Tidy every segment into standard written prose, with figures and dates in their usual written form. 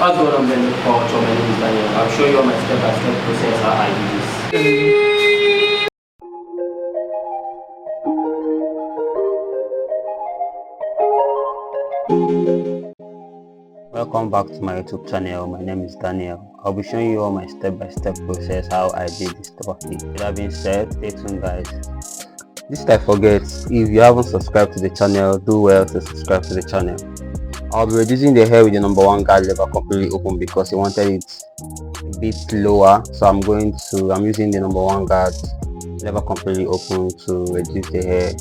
What's going on, Ben? Culture, my name is Daniel. I'll show you all my step-by-step process how I do this. Welcome back to my YouTube channel. My name is Daniel. I'll be showing you all my step-by-step process how I did this topic. With that being said, stay tuned, guys. This I forget, if you haven't subscribed to the channel, do well to subscribe to the channel. I'll be reducing the hair with the number 1 guard lever completely open because he wanted it a bit lower, so I'm using the number 1 guard lever completely open to reduce the hair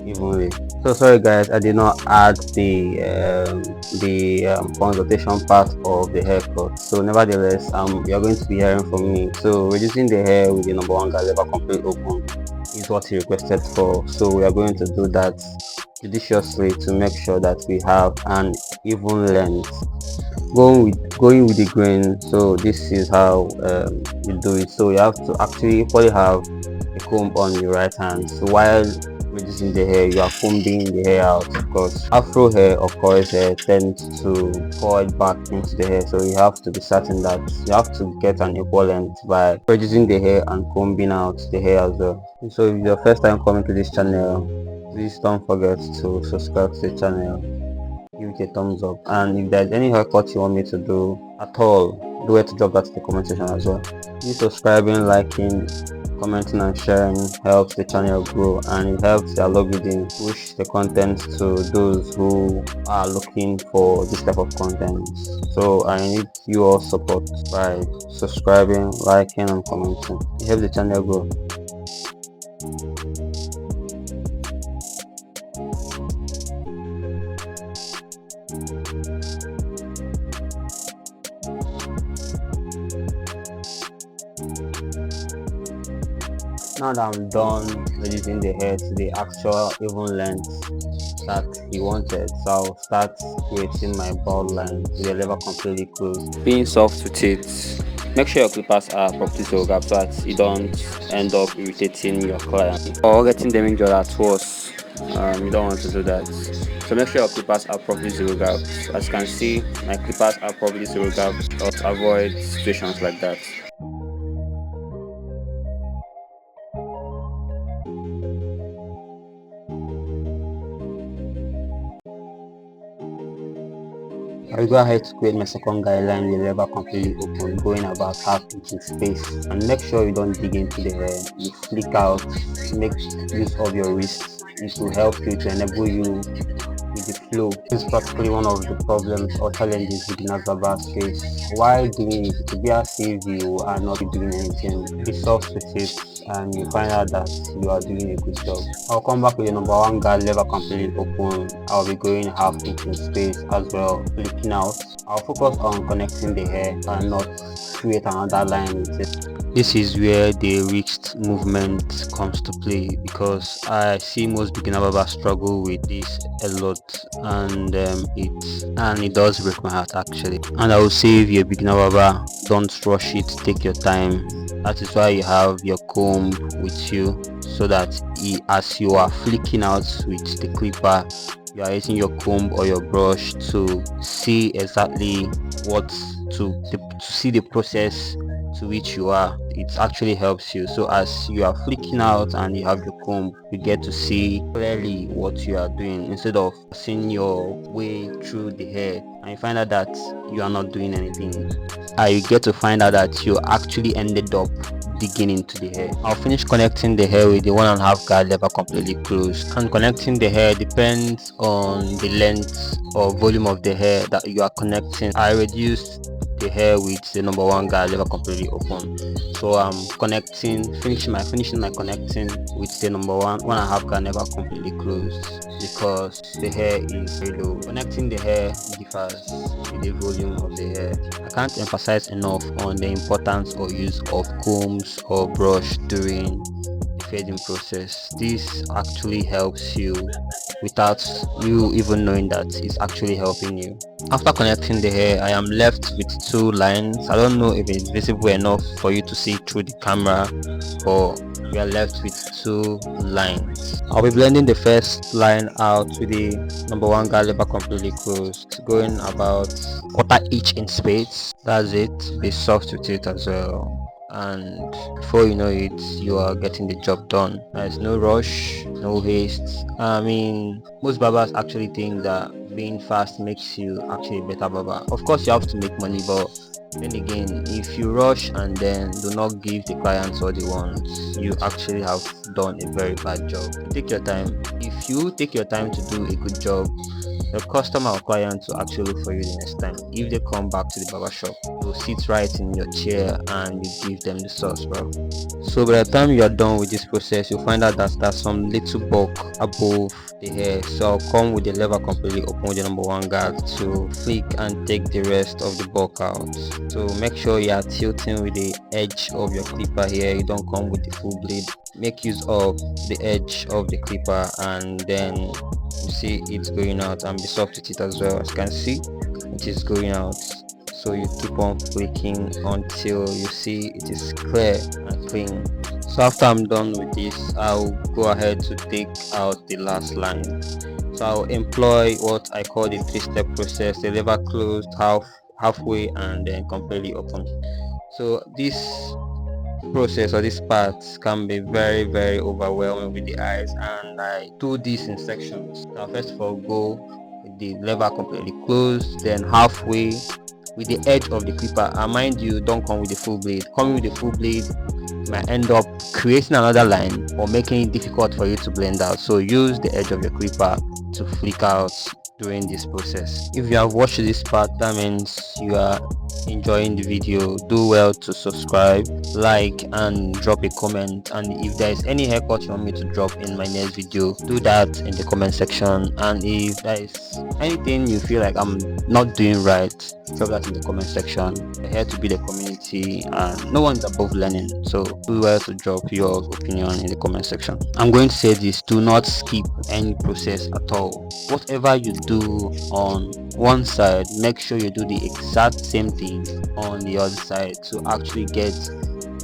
evenly. So sorry guys, I did not add the consultation part of the haircut, so nevertheless you're going to be hearing from me. So reducing the hair with the number 1 guard lever completely open is what he requested for, so we are going to do that judiciously to make sure that we have an even length, going with the grain. So this is how you do it. So you have to actually probably have a comb on your right hand, so while reducing the hair you are combing the hair out, because afro hair, of course, tends to coil back into the hair, so you have to be certain that you have to get an equal length by reducing the hair and combing out the hair as well. So if it's your first time coming to this channel, please don't forget to subscribe to the channel, give it a thumbs up, and if there's any haircut you want me to do at all, do it to drop that in the comment section as well. You subscribing, liking, commenting and sharing helps the channel grow, and it helps the algorithm push the content to those who are looking for this type of content. So I need your support by subscribing, liking and commenting. It helps the channel grow. Now that I'm done reducing the hair to the actual even length that he wanted, so I'll start creating my bald line with the lever completely closed. Being soft with it, make sure your clippers are properly zero gap so that you don't end up irritating your client or getting them injured at worst. You don't want to do that, so make sure your clippers are properly zero gap. As you can see, my clippers are properly zero gap to avoid situations like that. I'll go ahead to create my second guideline with the lever completely open, going about half inch in space, and make sure you don't dig into the hair. You flick out, make use of your wrist. It will help you to enable you with the flow. This is practically one of the problems or challenges beginners barbers face. While doing it, to be as if you are not doing anything, be soft with it and you find out that you are doing a good job. I'll come back with the number 1 guard lever completely open. I'll be going half inch in space as well, flicking out. I'll focus on connecting the hair and not create another line with it. This is where the wrist movement comes to play, because I see most beginner barbers struggle with this a lot, and it does break my heart actually. And I will say, if you're a beginner barber, don't rush it, take your time. That is why you have your comb with you, so that as you are flicking out with the clipper, you are using your comb or your brush to see exactly to see the process to which you are. It actually helps you, so as you are flicking out and you have your comb, you get to see clearly what you are doing instead of seeing your way through the hair and you find out that you are not doing anything. You get to find out that you actually ended up digging into the hair. I'll finish connecting the hair with the 1.5 guard lever completely closed, and connecting the hair depends on the length or volume of the hair that you are connecting. I reduced the hair with the number 1 guard lever completely open, so I'm finishing my connecting with the number 1.5 guard lever completely closed, because the hair is very low. Connecting the hair differs with the volume of the hair. I can't emphasize enough on the importance or use of combs or brush during the fading process. This actually helps you without you even knowing that it's actually helping you. After connecting the hair, I am left with two lines. I don't know if it's visible enough for you to see through the camera, but we are left with two lines. I'll be blending the first line out with the number one guard lever completely closed, going about quarter inch in spades. That's it. Be soft with it as well, and before you know it, you are getting the job done. There's no rush, no haste. I mean, most barbers actually think that being fast makes you actually a better barber. Of course you have to make money, but then again, if you rush and then do not give the clients what they want, you actually have done a very bad job. Take your time. If you take your time to do a good job, the customer or client will actually look for you the next time. If they come back to the barber shop, you'll sit right in your chair and you give them the sauce, bro. So by the time you are done with this process, you'll find out that there's some little bulk above the hair. So I'll come with the lever completely open with the number one guard to flick and take the rest of the bulk out. So make sure you are tilting with the edge of your clipper here. You don't come with the full blade. Make use of the edge of the clipper, and then you see it's going out, and be soft with it as well. As you can see, it is going out. So you keep on flicking until you see it is clear and clean. So after I'm done with this, I'll go ahead to take out the last line. So I'll employ what I call the three-step process: the lever closed, halfway, and then completely open. So this process or this part can be very overwhelming with the eyes, and I do this in sections. Now first of all, go with the lever completely closed, then halfway with the edge of the clipper, and mind you, don't come with the full blade. Coming with the full blade might end up creating another line or making it difficult for you to blend out, so use the edge of your clipper to flick out during this process. If you have watched this part, that means you are enjoying the video. Do well to subscribe, like, and drop a comment. And if there is any haircut you want me to drop in my next video, do that in the comment section. And if there is anything you feel like I'm not doing right, drop that in the comment section. We're here to be the community, and no one's above learning, so do well to drop your opinion in the comment section. I'm going to say this: do not skip any process at all. Whatever you do on one side, make sure you do the exact same thing on the other side to actually get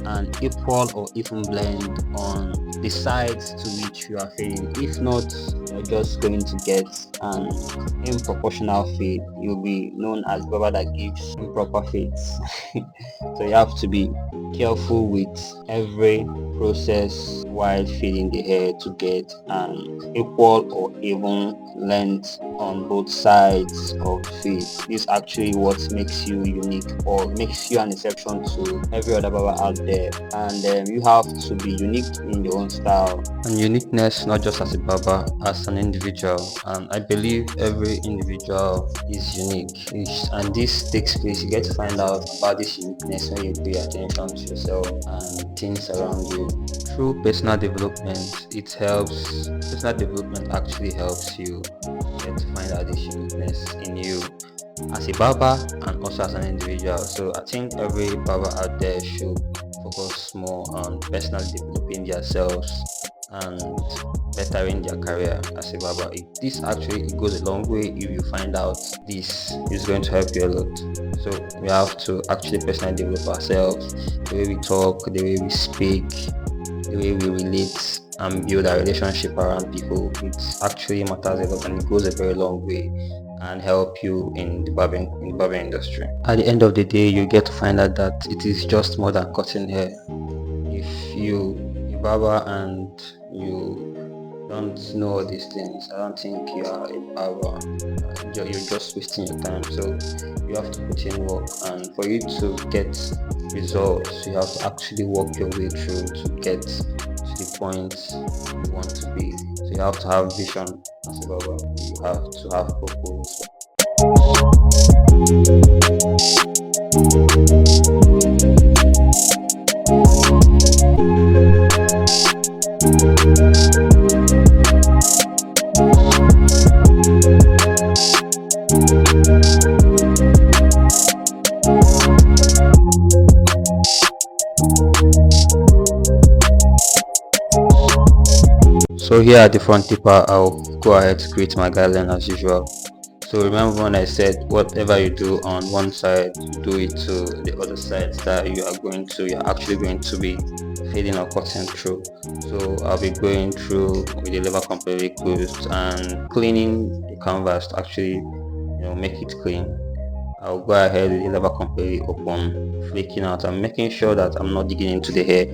an equal or even blend on the sides to which you are fading. If not, you're just going to get an improportional fade. You'll be known as barber that gives improper fades. So you have to be careful with every process while fading the hair to get an equal or even length on both sides of the fade. This is actually what makes you unique or makes you an exception to every other barber out there, and you have to be unique in your own style. And uniqueness not just as a barber, as an individual, and I believe every individual is unique, and this takes place, you get to find out about this uniqueness when you pay attention to yourself and things around you. Through personal development, personal development actually helps you get to find out this uniqueness in you as a barber and also as an individual. So I think every barber out there should focus more on personally developing themselves and bettering their career as a barber. This actually goes a long way. If you find out this is going to help you a lot. So we have to actually personally develop ourselves, the way we talk, the way we speak, the way we relate and build a relationship around people. It actually matters a lot, and it goes a very long way and help you in the barbering industry. At the end of the day, you get to find out that it is just more than cutting hair. If you barber and you don't know all these things, I don't think you are a barber. You're just wasting your time. So you have to put in work, and for you to get results, you have to actually work your way through to get to the point you want to be. So you have to have vision as a barber. You have to have purpose. So here at the front tipper, I'll go ahead to create my guideline as usual. So remember when I said whatever you do on one side, do it to the other side that you're actually going to be fading or cutting through. So I'll be going through with the lever completely closed and cleaning the canvas to actually make it clean. I'll go ahead with the lever completely open, flicking out and making sure that I'm not digging into the hair.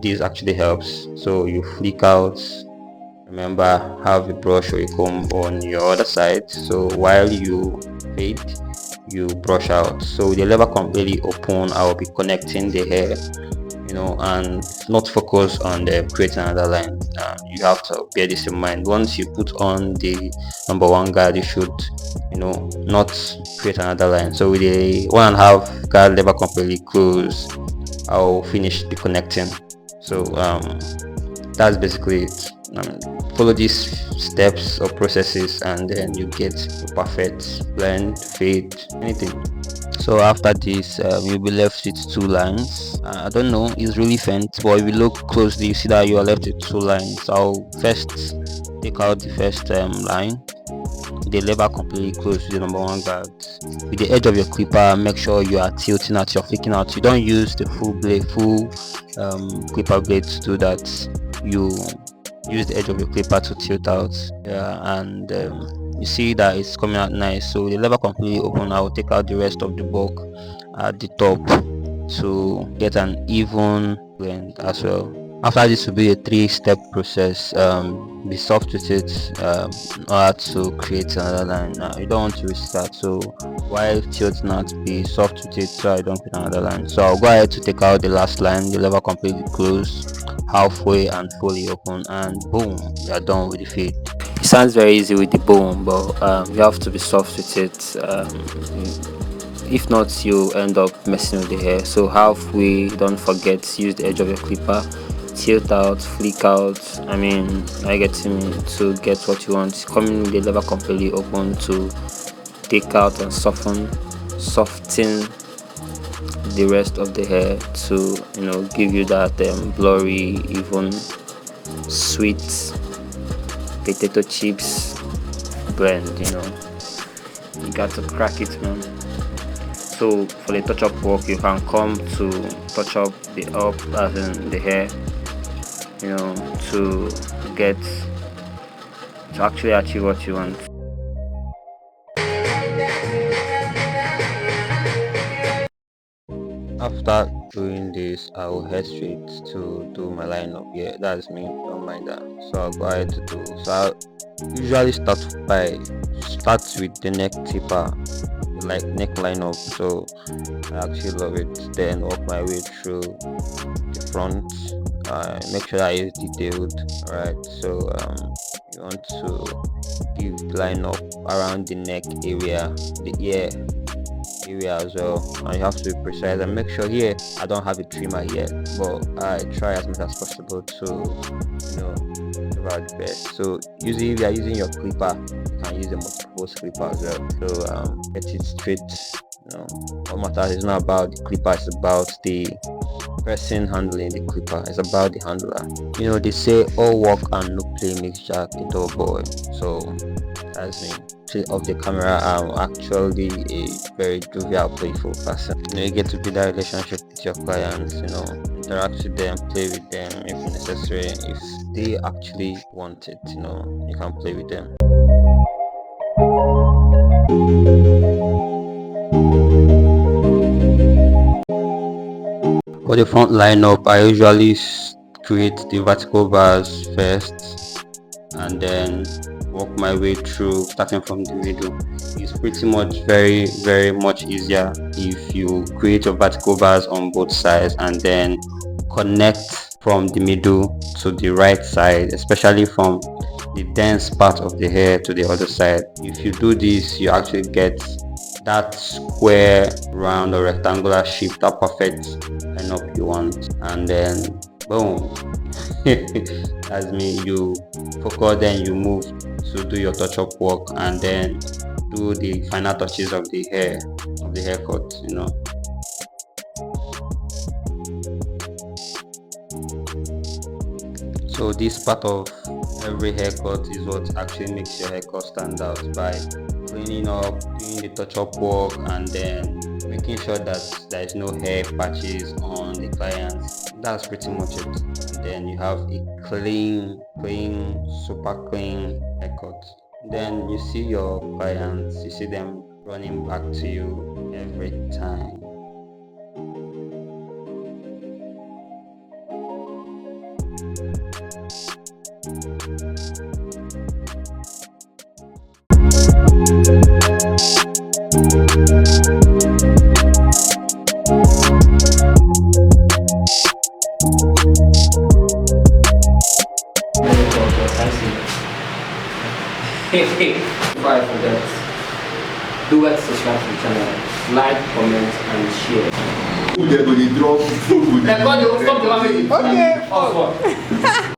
This actually helps. So you flick out. Remember, have a brush or a comb on your other side, so while you fade, you brush out. So with the lever completely open, I will be connecting the hair, and not focus on the creating another line. You have to bear this in mind. Once you put on the number one guard, you should not create another line. So with the 1.5 guard lever completely closed, I'll finish the connecting. So that's basically it. Follow these steps or processes and then you get a perfect blend, fade, anything. So after this, you'll be left with two lines. I don't know, it's really faint, but if you look closely, you see that you are left with two lines. I'll first take out the first line, the lever completely closed to the number one guard. With the edge of your clipper, make sure you are tilting out, you're flicking out. You don't use the full clipper blade to do that. You use the edge of your clipper to tilt out, and you see that it's coming out nice. So the lever completely open, I will take out the rest of the bulk at the top to get an even blend as well. After this will be a 3-step process. Be soft with it in order to create another line. You don't want to restart, so while tilting out, be soft with it so I don't create another line. So I'll go ahead to take out the last line, the lever completely closed, halfway and fully open, and boom, you're done with the fade. It sounds very easy with the boom, but you have to be soft with it. If not, you end up messing with the hair. So halfway, don't forget, use the edge of your clipper, tilt out, flick out. I mean, I get to get what you want. Coming with the lever completely open to take out and soften the rest of the hair to give you that blurry, even sweet potato chips blend. You got to crack it, man. So for the touch up work, you can come to touch up the up as in the hair, to actually achieve what you want. After doing this, I will head straight to do my lineup. Yeah, that's me, don't mind that. So I'll go ahead to do. So I usually start with the neck tipper, like neck lineup. So I actually love it. Then work my way through the front. Make sure that it's detailed. Alright, so you want to give the lineup around the neck area, the ear area as well, and you have to be precise and make sure here I don't have a trimmer yet, but I try as much as possible to give out the best. So usually if you are using your clipper, you can use a multiple clipper as well, so get it straight. What matters is not about the clipper, it's about the person handling the clipper, it's about the handler. They say all work and no play makes Jack a dull boy, so that's me. Off the camera, I'm actually a very jovial, playful person. You get to build that relationship with your clients, interact with them, play with them if necessary. If they actually want it, you can play with them. For the front lineup, I usually create the vertical bars first and then work my way through, starting from the middle. It's pretty much very much easier if you create your vertical bars on both sides and then connect from the middle to the right side, especially from the dense part of the hair to the other side. If you do this, you actually get that square, round or rectangular shape, that perfect lineup you want, and then boom. That's me. You focus, then you move to do your touch up work and then do the final touches of the haircut. So So this part of every haircut is what actually makes your haircut stand out, by cleaning up, doing the touch-up work, and then making sure that there is no hair patches on the clients. That's pretty much it. And then you have a clean, super clean haircut. Then you see your clients, you see them running back to you every time. Before I forget, do well to subscribe to the channel, like, comment, and share. They're going to drop food. Stop the one. Okay.